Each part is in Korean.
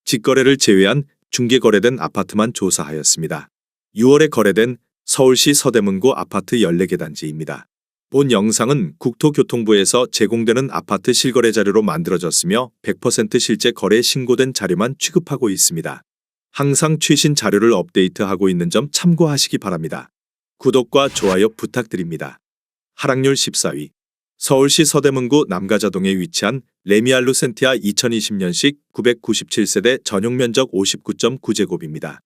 직거래를 제외한 중개거래된 아파트만 조사하였습니다. 6월에 거래된 서울시 서대문구 아파트 14개 단지입니다. 본 영상은 국토교통부에서 제공되는 아파트 실거래 자료로 만들어졌으며 100% 실제 거래 신고된 자료만 취급하고 있습니다. 항상 최신 자료를 업데이트하고 있는 점 참고하시기 바랍니다. 구독과 좋아요 부탁드립니다. 하락률 14위. 서울시 서대문구 남가자동에 위치한 레미알루센티아 2020년식 997세대 전용면적 59.9제곱입니다.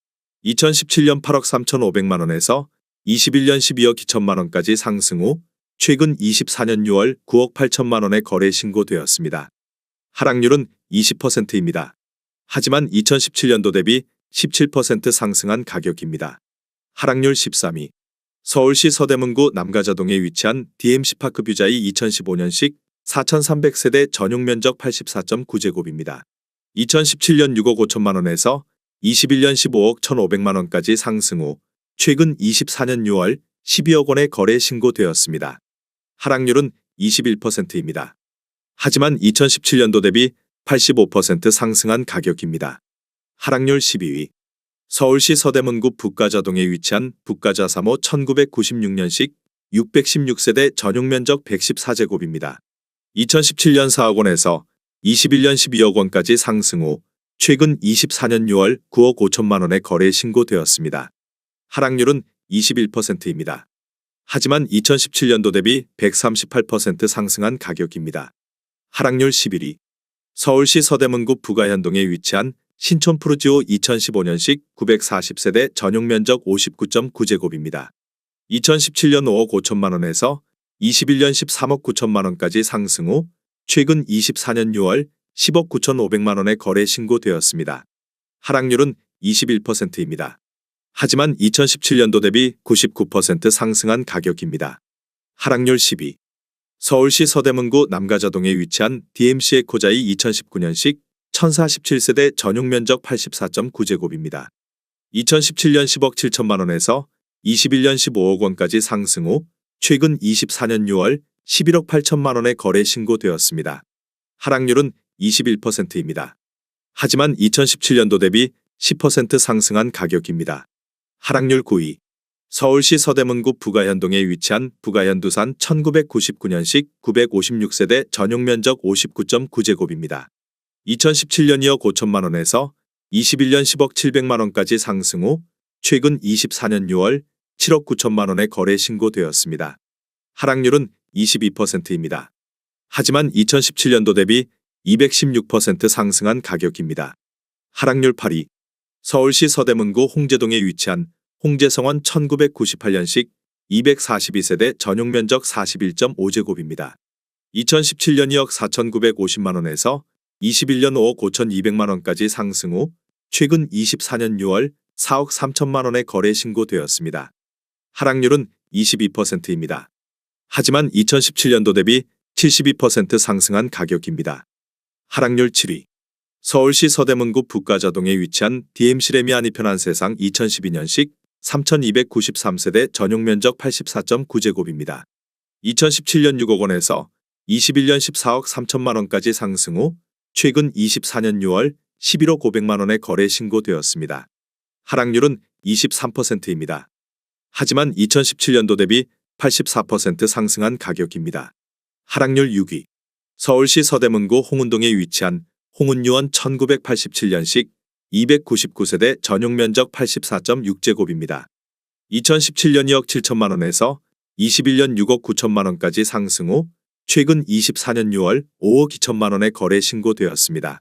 2017년 8억 3,500만 원에서 21년 12억 2천만 원까지 상승 후 최근 24년 6월 9억 8천만 원에 거래 신고되었습니다. 하락률은 20%입니다. 하지만 2017년도 대비 17% 상승한 가격입니다. 하락률 13위. 서울시 서대문구 남가자동에 위치한 DMC파크 뷰자이 2015년식 4,300세대 전용면적 84.9제곱입니다. 2017년 6억 5천만 원에서 21년 15억 1,500만 원까지 상승 후 최근 24년 6월 12억 원에 거래 신고되었습니다. 하락률은 21%입니다. 하지만 2017년도 대비 85% 상승한 가격입니다. 하락률 12위. 서울시 서대문구 북가자동에 위치한 북가자 3호 1996년식 616세대 전용면적 114제곱입니다. 2017년 4억 원에서 21년 12억 원까지 상승 후 최근 24년 6월 9억 5천만 원에 거래 신고되었습니다. 하락률은 21%입니다. 하지만 2017년도 대비 138% 상승한 가격입니다. 하락률 11위. 서울시 서대문구 북아현동에 위치한 신촌푸르지오 2015년식 940세대 전용면적 59.9제곱입니다. 2017년 5억 5천만 원에서 21년 13억 9천만 원까지 상승 후 최근 24년 6월 10억 9,500만 원에 거래 신고되었습니다. 하락률은 21%입니다. 하지만 2017년도 대비 99% 상승한 가격입니다. 하락률 10위. 서울시 서대문구 남가자동에 위치한 DMC 에코자이 2019년식 1047세대 전용면적 84.9제곱입니다. 2017년 10억 7천만 원에서 21년 15억 원까지 상승 후 최근 24년 6월 11억 8천만 원에 거래 신고되었습니다. 하락률은 21%입니다. 하지만 2017년도 대비 10% 상승한 가격입니다. 하락률 9위. 서울시 서대문구 북아현동에 위치한 북아현두산 1999년식 956세대 전용면적 59.9제곱입니다. 2017년 2억 5천만 원에서 21년 10억 700만 원까지 상승 후 최근 24년 6월 7억 9천만 원에 거래 신고되었습니다. 하락률은 22%입니다. 하지만 2017년도 대비 216% 상승한 가격입니다. 하락률 8위. 서울시 서대문구 홍제동에 위치한 홍제성원 1998년식 242세대 전용면적 41.5제곱입니다. 2017년 2억 4,950만 원에서 21년 5억 5,200만 원까지 상승 후 최근 24년 6월 4억 3천만 원에 거래 신고되었습니다. 하락률은 22%입니다. 하지만 2017년도 대비 72% 상승한 가격입니다. 하락률 7위. 서울시 서대문구 북가자동에 위치한 DMC 레미안이 편한 세상 2012년식 3,293세대 전용면적 84.9제곱입니다. 2017년 6억 원에서 21년 14억 3천만 원까지 상승 후 최근 24년 6월 11억 500만 원에 거래 신고되었습니다. 하락률은 23%입니다. 하지만 2017년도 대비 84% 상승한 가격입니다. 하락률 6위. 서울시 서대문구 홍은동에 위치한 홍은유원 1987년식 299세대 전용면적 84.6제곱입니다. 2017년 2억 7천만 원에서 21년 6억 9천만 원까지 상승 후 최근 24년 6월 5억 2천만 원에 거래 신고되었습니다.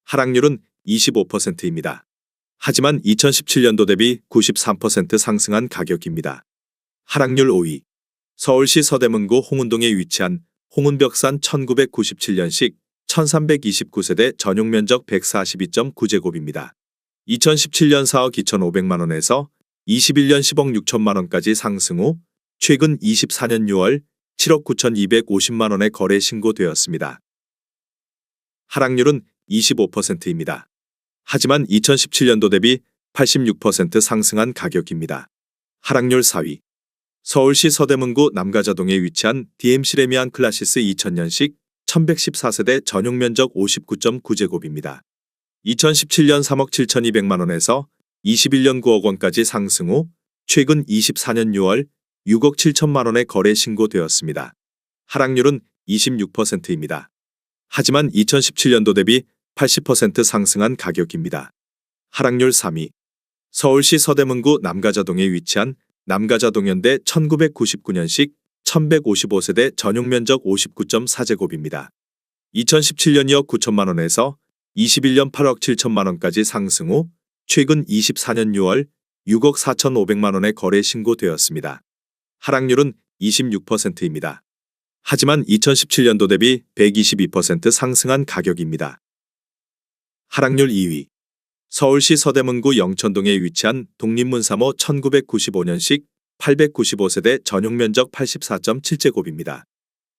하락률은 25%입니다. 하지만 2017년도 대비 93% 상승한 가격입니다. 하락률 5위. 서울시 서대문구 홍은동에 위치한 홍은벽산 1997년식 1329세대 전용면적 142.9제곱입니다. 2017년 4억 2,500만 원에서 21년 10억 6천만 원까지 상승 후 최근 24년 6월 7억 9,250만 원에 거래 신고되었습니다. 하락률은 25%입니다. 하지만 2017년도 대비 86% 상승한 가격입니다. 하락률 4위. 서울시 서대문구 남가자동에 위치한 DMC 레미안 클라시스 2000년식 1114세대 전용면적 59.9제곱입니다. 2017년 3억 7,200만 원에서 21년 9억 원까지 상승 후 최근 24년 6월 6억 7천만 원의 거래 신고되었습니다. 하락률은 26%입니다. 하지만 2017년도 대비 80% 상승한 가격입니다. 하락률 3위. 서울시 서대문구 남가자동에 위치한 남가자동현대 1999년식 1155세대 전용 면적 59.4제곱입니다. 2017년 2억 9천만 원에서 21년 8억 7천만 원까지 상승 후 최근 24년 6월 6억 4,500만 원의 거래 신고되었습니다. 하락률은 26%입니다. 하지만 2017년도 대비 122% 상승한 가격입니다. 하락률 2위. 서울시 서대문구 영천동에 위치한 독립문사모 1995년식 895세대 전용 면적 84.7제곱입니다.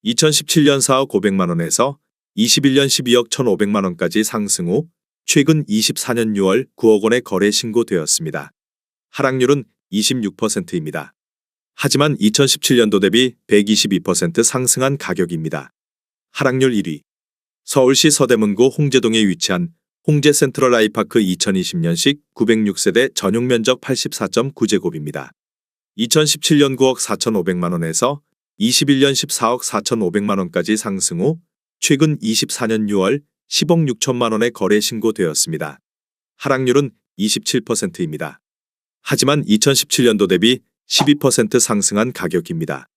2017년 4억 500만 원에서 21년 12억 1,500만 원까지 상승 후 최근 24년 6월 9억 원의 거래 신고되었습니다. 하락률은 26%입니다. 하지만 2017년도 대비 122% 상승한 가격입니다. 하락률 1위. 서울시 서대문구 홍제동에 위치한 홍제 센트럴 아이파크 2020년식 906세대 전용 면적 84.9제곱입니다. 2017년 9억 4,500만 원에서 21년 14억 4,500만 원까지 상승 후 최근 24년 6월 10억 6천만 원의 거래 신고되었습니다. 하락률은 27%입니다. 하지만 2017년도 대비 12% 상승한 가격입니다.